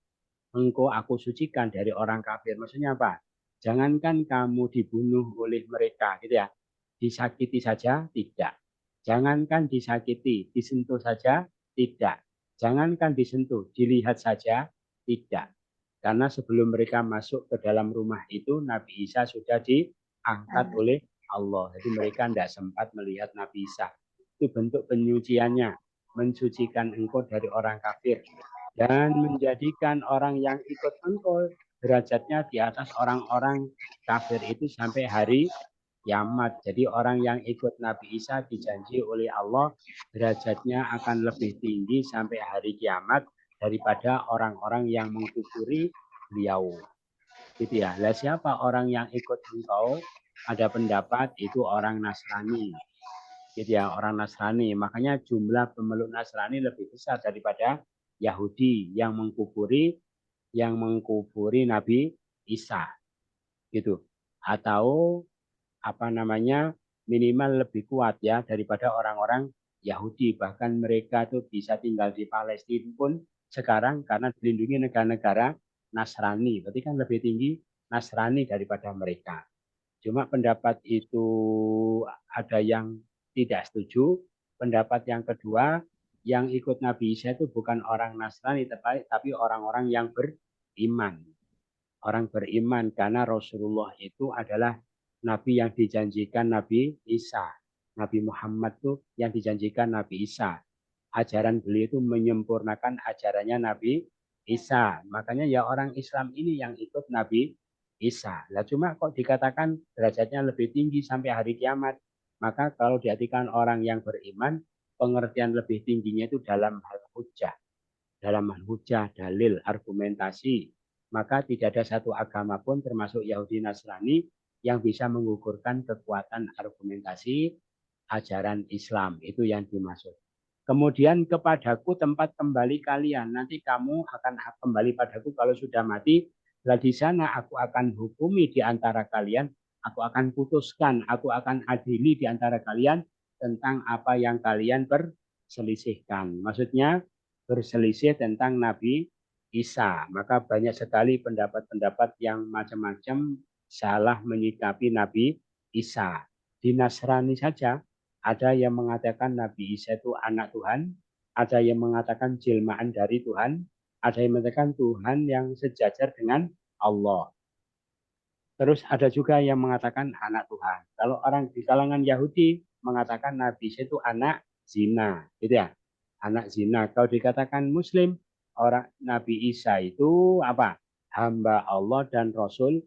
Engkau aku sucikan dari orang kafir. Maksudnya apa? Jangankan kamu dibunuh oleh mereka, gitu ya. Disakiti saja, tidak. Jangankan disakiti, disentuh saja, tidak. Jangankan disentuh, dilihat saja, tidak. Karena sebelum mereka masuk ke dalam rumah itu, Nabi Isa sudah diangkat oleh Allah. Jadi mereka tidak sempat melihat Nabi Isa. Itu bentuk penyuciannya. Mensucikan engkau dari orang kafir. Dan menjadikan orang yang ikut engkau derajatnya di atas orang-orang kafir itu sampai hari kiamat. Jadi orang yang ikut Nabi Isa dijanji oleh Allah derajatnya akan lebih tinggi sampai hari kiamat daripada orang-orang yang mengkufuri beliau. Gitu ya. Lah siapa orang yang ikut engkau? Ada pendapat itu orang Nasrani. Gitu ya, orang Nasrani. Makanya jumlah pemeluk Nasrani lebih besar daripada Yahudi yang mengkufuri Nabi Isa. Gitu. Atau apa namanya? Minimal lebih kuat ya daripada orang-orang Yahudi. Bahkan mereka tuh bisa tinggal di Palestina pun sekarang karena dilindungi negara-negara Nasrani. Berarti kan lebih tinggi Nasrani daripada mereka. Cuma pendapat itu ada yang tidak setuju. Pendapat yang kedua, yang ikut Nabi Isa itu bukan orang Nasrani, tapi orang-orang yang beriman. Orang beriman karena Rasulullah itu adalah Nabi yang dijanjikan Nabi Isa. Nabi Muhammad itu yang dijanjikan Nabi Isa. Ajaran beliau itu menyempurnakan ajarannya Nabi Isa. Makanya ya orang Islam ini yang ikut Nabi Isa. Lah cuma kok dikatakan derajatnya lebih tinggi sampai hari kiamat. Maka kalau diartikan orang yang beriman, pengertian lebih tingginya itu dalam hal hujah. Dalam hal hujah, dalil, argumentasi. Maka tidak ada satu agama pun termasuk Yahudi Nasrani yang bisa mengukurkan kekuatan argumentasi ajaran Islam. Itu yang dimaksud. Kemudian kepadaku tempat kembali kalian. Nanti kamu akan kembali padaku kalau sudah mati. Lah di sana aku akan hukumi di antara kalian. Aku akan putuskan, aku akan adili di antara kalian tentang apa yang kalian perselisihkan. Maksudnya berselisih tentang Nabi Isa. Maka banyak sekali pendapat-pendapat yang macam-macam salah menyikapi Nabi Isa. Di Nasrani saja ada yang mengatakan Nabi Isa itu anak Tuhan, ada yang mengatakan jelmaan dari Tuhan, ada yang mengatakan Tuhan yang sejajar dengan Allah. Terus ada juga yang mengatakan anak Tuhan. Kalau orang di kalangan Yahudi mengatakan Nabi Isa itu anak zina, gitu ya. Anak zina. Kalau dikatakan Muslim, orang Nabi Isa itu apa? Hamba Allah dan Rasul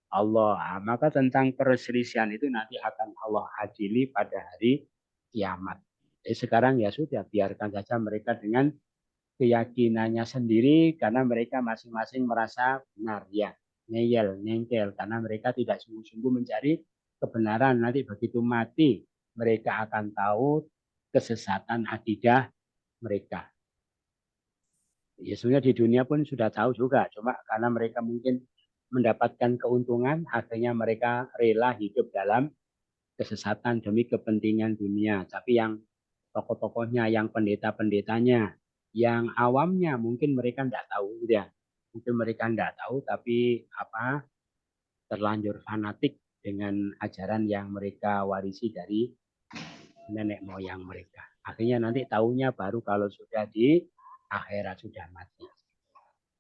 Allah. Maka tentang perselisihan itu nanti akan Allah adili pada hari kiamat. Sekarang ya sudah, biarkan saja mereka dengan keyakinannya sendiri karena mereka masing-masing merasa benar ya. Ngeyel, nyengkel karena mereka tidak sungguh-sungguh mencari kebenaran. Nanti begitu mati mereka akan tahu kesesatan akidah mereka. Ya sebenarnya di dunia pun sudah tahu juga, cuma karena mereka mungkin mendapatkan keuntungan, akhirnya mereka rela hidup dalam kesesatan demi kepentingan dunia. Tapi yang tokoh-tokohnya, yang pendeta-pendetanya, yang awamnya mungkin mereka tidak tahu, gitu ya. Mungkin mereka tidak tahu, tapi terlanjur fanatik dengan ajaran yang mereka warisi dari nenek moyang mereka. Akhirnya nanti tahunya baru kalau sudah di akhirat, sudah mati.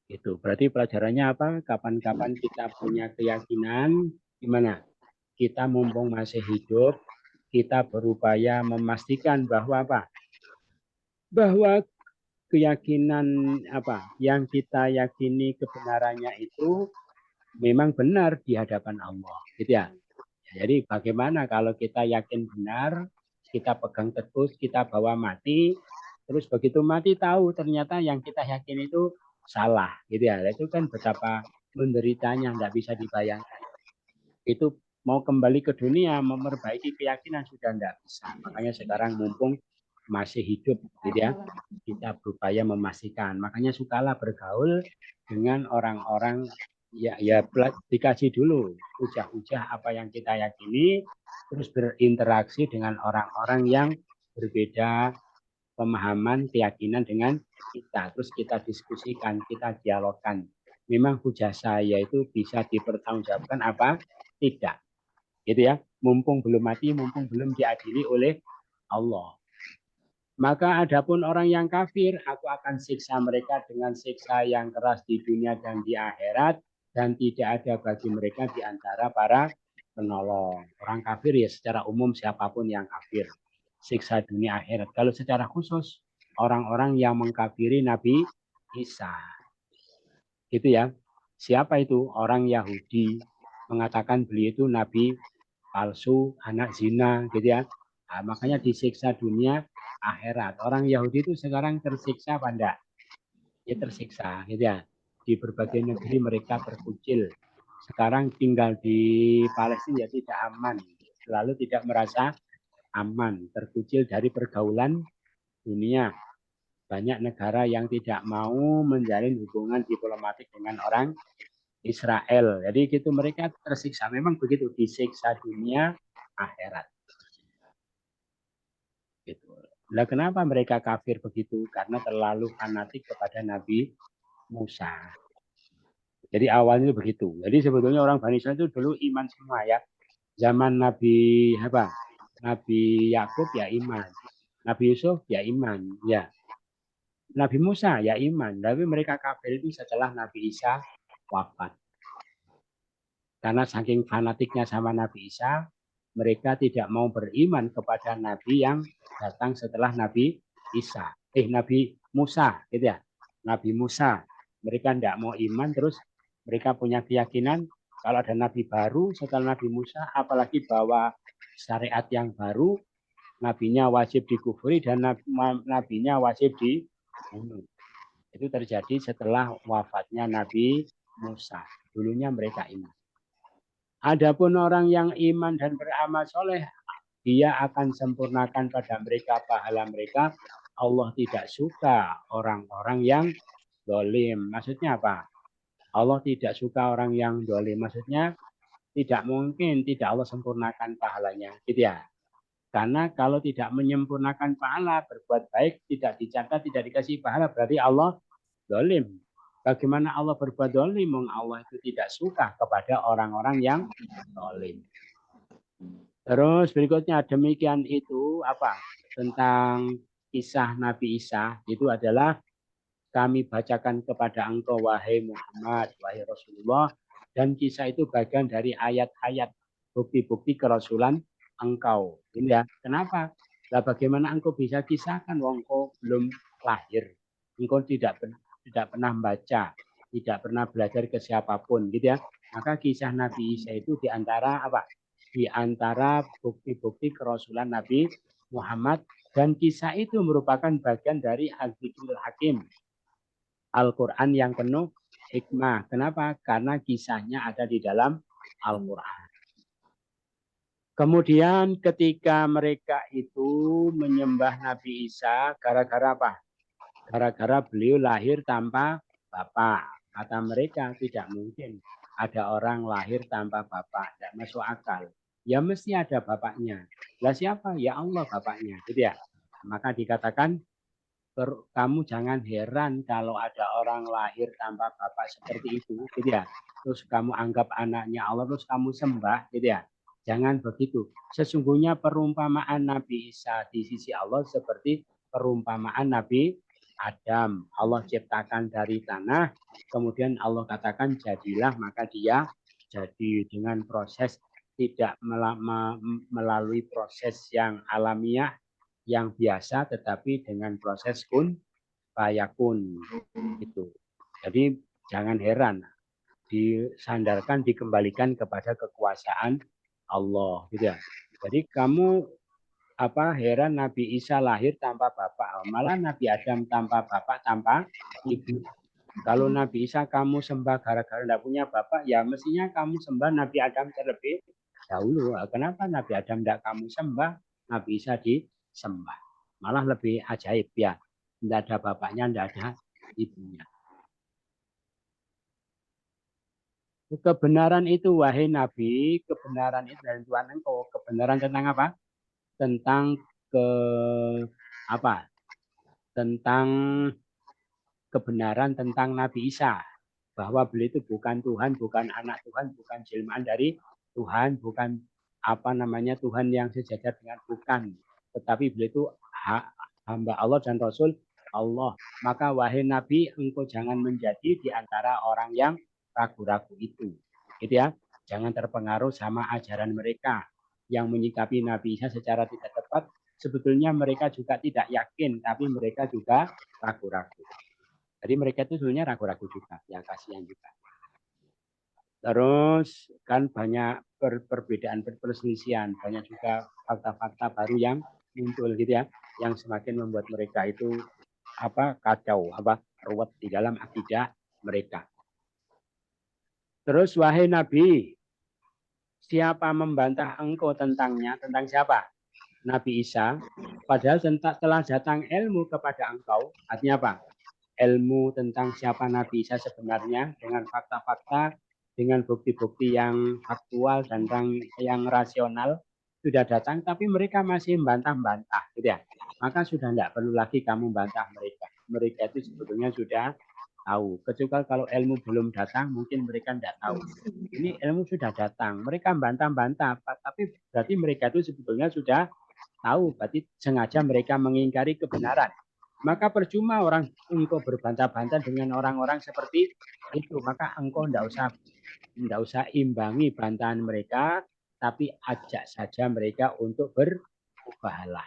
Itu berarti pelajarannya apa? Kapan-kapan kita punya keyakinan gimana? Kita mumpung masih hidup, kita berupaya memastikan bahwa Bahwa keyakinan yang kita yakini kebenarannya itu memang benar di hadapan Allah, gitu ya. Jadi bagaimana kalau kita yakin benar, kita pegang teguh, kita bawa mati, terus begitu mati tahu ternyata yang kita yakin itu salah, gitu ya. Itu kan betapa menderitanya, tidak bisa dibayangkan. Itu mau kembali ke dunia, memperbaiki keyakinan sudah tidak bisa. Makanya sekarang mumpung masih hidup, gitu ya, kita berupaya memastikan. Makanya sukalah bergaul dengan orang-orang ya dikasih dulu hujah-hujah apa yang kita yakini, terus berinteraksi dengan orang-orang yang berbeda pemahaman, keyakinan dengan kita. Terus kita diskusikan, kita dialogkan. Memang hujah saya itu bisa dipertanggungjawabkan apa? Tidak. Gitu ya. Mumpung belum mati, mumpung belum diadili oleh Allah. Maka adapun orang yang kafir, aku akan siksa mereka dengan siksa yang keras di dunia dan di akhirat, dan tidak ada bagi mereka di antara para penolong. Orang kafir ya secara umum siapapun yang kafir. Siksa dunia akhirat. Kalau secara khusus, orang-orang yang mengkafiri Nabi Isa. Gitu ya. Siapa itu? Orang Yahudi mengatakan beliau itu Nabi palsu, anak zina, gitu ya. Nah, makanya disiksa dunia, akhirat. Orang Yahudi itu sekarang tersiksa apa enggak? Ya tersiksa, gitu ya. Di berbagai negeri mereka terkucil. Sekarang tinggal di Palestina ya tidak aman, selalu tidak merasa aman, terkucil dari pergaulan dunia. Banyak negara yang tidak mau menjalin hubungan diplomatik dengan orang Israel. Jadi gitu mereka tersiksa. Memang begitu, disiksa dunia, akhirat. Gitu. Nah, kenapa mereka kafir begitu? Karena terlalu fanatik kepada Nabi Musa. Jadi awalnya begitu. Jadi sebetulnya orang Bani Israil itu dulu iman semua ya. Zaman Nabi apa? Nabi Yakub ya iman. Nabi Yusuf ya iman. Ya. Nabi Musa ya iman. Tapi mereka kafir itu setelah Nabi Isa wafat. Karena saking fanatiknya sama Nabi Isa, mereka tidak mau beriman kepada Nabi yang datang setelah Nabi Isa. Nabi Musa, gitu ya. Nabi Musa. Mereka tidak mau iman, terus mereka punya keyakinan kalau ada Nabi baru setelah Nabi Musa, apalagi bawa syariat yang baru, nabinya wajib dikufuri dan nabinya wajib dibunuh. Itu terjadi setelah wafatnya Nabi Musa. Dulunya mereka iman. Adapun orang yang iman dan beramal soleh, dia akan sempurnakan pada mereka pahala mereka. Allah tidak suka orang-orang yang dolim. Maksudnya apa? Allah tidak suka orang yang dolim. Maksudnya tidak mungkin tidak Allah sempurnakan pahalanya. Gitu ya. Karena kalau tidak menyempurnakan pahala, berbuat baik, tidak dicatat, tidak dikasih pahala, berarti Allah dolim. Bagaimana Allah berbuat dolim? Allah itu tidak suka kepada orang-orang yang dolim. Terus berikutnya demikian itu apa? Tentang kisah Nabi Isa itu adalah kami bacakan kepada engkau wahai Muhammad, wahai Rasulullah, dan kisah itu bagian dari ayat-ayat bukti-bukti kerasulan engkau. Ini ya. Kenapa? Lah bagaimana engkau bisa kisahkan wong engkau belum lahir. Engkau tidak pernah baca, tidak pernah belajar ke siapapun gitu ya. Maka kisah Nabi Isa itu diantara apa? Di antara bukti-bukti kerasulan Nabi Muhammad, dan kisah itu merupakan bagian dari Al-Zikrul Hakim, Al-Quran yang penuh hikmah. Kenapa? Karena kisahnya ada di dalam Al-Quran. Kemudian ketika mereka itu menyembah Nabi Isa, gara-gara apa? Gara-gara beliau lahir tanpa bapak. Kata mereka tidak mungkin ada orang lahir tanpa bapak, tidak masuk akal. Ya mesti ada bapaknya. Lah siapa? Ya Allah bapaknya. Gitu ya. Maka dikatakan kamu jangan heran kalau ada orang lahir tanpa bapak seperti itu, gitu ya. Terus kamu anggap anaknya Allah, terus kamu sembah, gitu ya. Jangan begitu. Sesungguhnya perumpamaan Nabi Isa di sisi Allah seperti perumpamaan Nabi Adam. Allah ciptakan dari tanah, kemudian Allah katakan jadilah, maka dia jadi dengan proses tidak melalui proses yang alamiah, yang biasa, tetapi dengan proses kun fayakun itu. Jadi jangan heran disandarkan, dikembalikan kepada kekuasaan Allah gitu ya. Jadi kamu apa heran Nabi Isa lahir tanpa bapak, malah Nabi Adam tanpa bapak, tanpa ibu. Kalau Nabi Isa kamu sembah gara-gara tidak punya bapak, ya mestinya kamu sembah Nabi Adam terlebih dahulu. Kenapa Nabi Adam tidak kamu sembah, Nabi Isa disembah? Malah lebih ajaib ya. Tidak ada bapaknya, tidak ada ibunya. Kebenaran itu wahai Nabi, kebenaran itu dari Tuhan engkau. Kebenaran tentang apa? Tentang Tentang kebenaran tentang Nabi Isa, bahwa beliau itu bukan Tuhan, bukan anak Tuhan, bukan jelmaan dari Tuhan, bukan Tuhan yang sejajar dengan bukan, tetapi beliau itu hamba Allah dan Rasul Allah. Maka wahai Nabi, engkau jangan menjadi di antara orang yang ragu-ragu itu, gitu ya. Jangan terpengaruh sama ajaran mereka yang menyikapi Nabi Isa secara tidak tepat. Sebetulnya mereka juga tidak yakin, tapi mereka juga ragu-ragu. Jadi mereka itu sebenarnya ragu-ragu juga, ya kasihan juga. Terus kan banyak perbedaan, perselisihan, banyak juga fakta-fakta baru yang muncul gitu ya, yang semakin membuat mereka itu kacau, ruwet di dalam akidah mereka. Terus wahai Nabi, siapa membantah engkau tentangnya? Tentang siapa? Nabi Isa. Padahal telah datang ilmu kepada engkau. Artinya apa? Ilmu tentang siapa Nabi Isa sebenarnya dengan fakta-fakta, dengan bukti-bukti yang faktual dan yang rasional sudah datang, tapi mereka masih membantah-bantah, gitu ya. Maka sudah tidak perlu lagi kamu bantah mereka. Mereka itu sebetulnya sudah tahu. Kecuali kalau ilmu belum datang, mungkin mereka tidak tahu. Ini ilmu sudah datang, mereka bantah-bantah, tapi berarti mereka itu sebetulnya sudah tahu, berarti sengaja mereka mengingkari kebenaran. Maka percuma engkau berbantah-bantah dengan orang-orang seperti itu. Maka engkau tidak usah imbangi bantahan mereka, tapi ajak saja mereka untuk bermubahalah.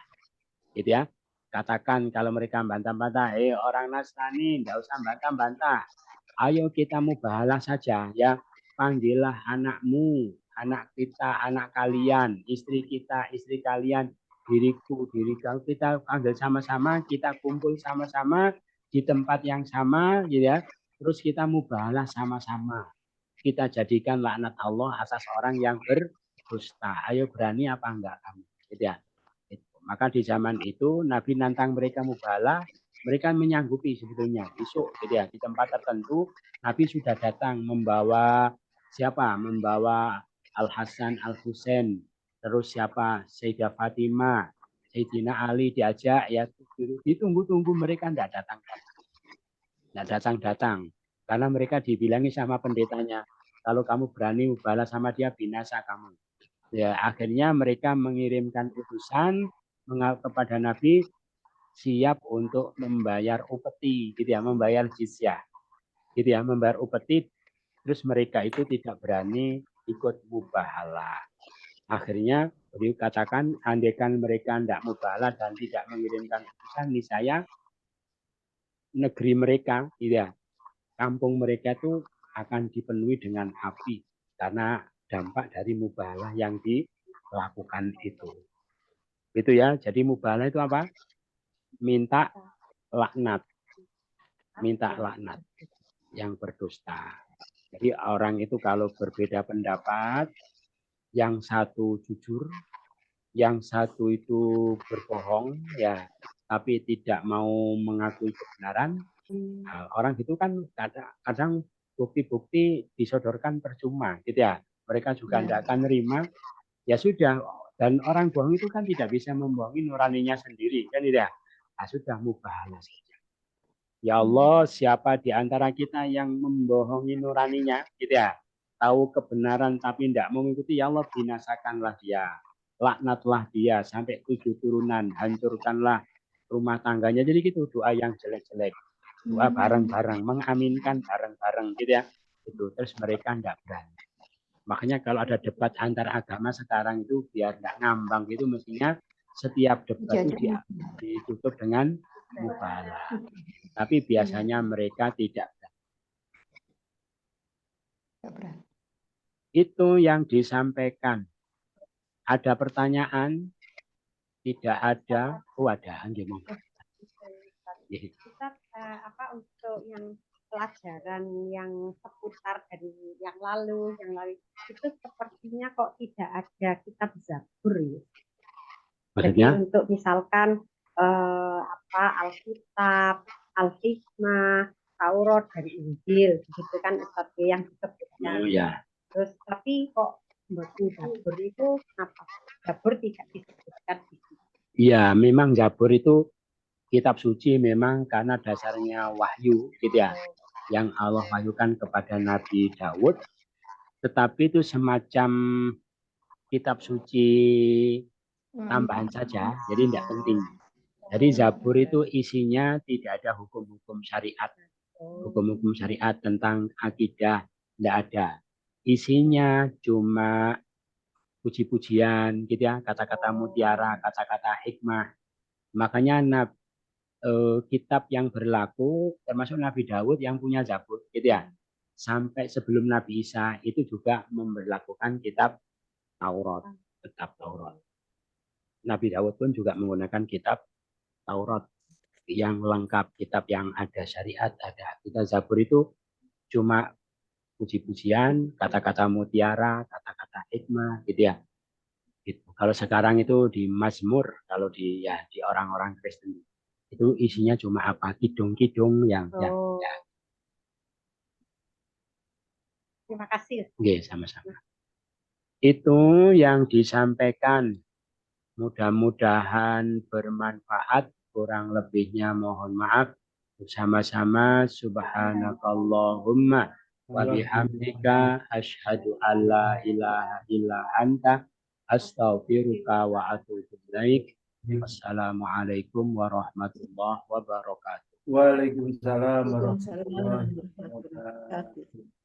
Gitu ya. Katakan kalau mereka bantah-bantah, orang Nasrani tidak usah bantah-bantah. Ayo kita mubahalah saja ya. Panggillah anakmu, anak kita, anak kalian, istri kita, istri kalian, diriku, diri kau, kita panggil sama-sama, kita kumpul sama-sama di tempat yang sama, gitu ya. Terus kita mubahalah sama-sama. Kita jadikan laknat Allah atas orang yang berdusta. Ayo berani apa enggak kamu? Gitu ya. Maka di zaman itu Nabi nantang mereka mubahalah, mereka menyanggupi sebetulnya. Besok gitu ya, di tempat tertentu Nabi sudah datang membawa siapa? Membawa Al Hasan, Al Husain, terus siapa? Sayyidah Fatimah, Sayyidina Ali diajak ya, ditunggu-tunggu mereka tidak datang. Tidak datang-datang. Karena mereka dibilangi sama pendetanya, kalau kamu berani mubahalah sama dia, binasa kamu. Ya, akhirnya mereka mengirimkan utusan kepada Nabi, siap untuk membayar upeti, gitu ya, membayar jizyah, gitu ya, membayar upeti. Terus mereka itu tidak berani ikut mubahalah. Akhirnya beliau katakan, andaikan mereka tidak mubahalah dan tidak mengirimkan utusan, niscaya negeri mereka, gitu ya, kampung mereka itu akan dipenuhi dengan api karena dampak dari mubahalah yang dilakukan itu. Itu ya, jadi mubahalah itu apa? Minta laknat. Minta laknat yang berdusta. Jadi orang itu kalau berbeda pendapat, yang satu jujur, yang satu itu berbohong, ya, tapi tidak mau mengakui kebenaran, orang itu kan kadang bukti-bukti disodorkan percuma, gitu ya. Mereka juga tidak akan nerima, ya sudah. Dan orang bohong itu kan tidak bisa membohongi nuraninya sendiri, kan tidak? Nah, sudah mubahalah saja. Ya Allah, siapa di antara kita yang membohongi nuraninya, gitu ya, tahu kebenaran tapi tidak mengikuti, ya Allah binasakanlah dia, laknatlah dia sampai 7 turunan, hancurkanlah rumah tangganya. Jadi gitu doa yang jelek-jelek, doa bareng-bareng, mengaminkan bareng-bareng, gitu ya. Itu terus mereka tidak berani. Makanya kalau ada debat antar agama sekarang itu biar tidak ngambang, itu mestinya setiap debat itu ditutup dengan mubahalah. Tapi biasanya mereka tidak. Itu yang disampaikan. Ada pertanyaan? Tidak ada? Oh ada. Ustaz, untuk yang pelajaran yang seputar dari yang lalu itu sepertinya kok tidak ada kitab Zabur ya. Jadi untuk misalkan Alkitab, Al-Hikmah, Taurat, dan Injil, gitu kan Ustaz yang disebutkan. Oh, ya. Terus tapi kok Zabur itu kenapa? Zabur tidak disebutkan di situ. Iya, memang Zabur itu kitab suci memang karena dasarnya wahyu, gitu ya, yang Allah wahyukan kepada Nabi Daud. Tetapi itu semacam kitab suci tambahan saja, jadi tidak penting. Jadi Zabur itu isinya tidak ada hukum-hukum syariat. Hukum-hukum syariat tentang akidah tidak ada. Isinya cuma puji-pujian, gitu ya, kata-kata mutiara, kata-kata hikmah. Makanya kitab yang berlaku termasuk Nabi Daud yang punya Zabur, gitu ya. sampai sebelum Nabi Isa itu juga memberlakukan kitab Taurat, kitab Taurat. Nabi Daud pun juga menggunakan kitab Taurat yang lengkap, kitab yang ada syariat, ada. Kita Zabur itu cuma puji-pujian, kata-kata mutiara, kata-kata hikmah, gitu ya. Gitu. Kalau sekarang itu di Mazmur, kalau di orang-orang Kristen itu isinya cuma apa? Kidung-kidung yang ya. Terima kasih. Oke, sama-sama. Itu yang disampaikan. Mudah-mudahan bermanfaat. Kurang lebihnya mohon maaf. Bersama-sama subhanakallahumma wa bihamdika asyhadu alla ilaha illa anta astaghfiruka wa atubu ilaik. Wassalamualaikum warahmatullahi wabarakatuh. Waalaikumsalam warahmatullahi Waalaikumsalam warahmatullahi wabarakatuh. wabarakatuh.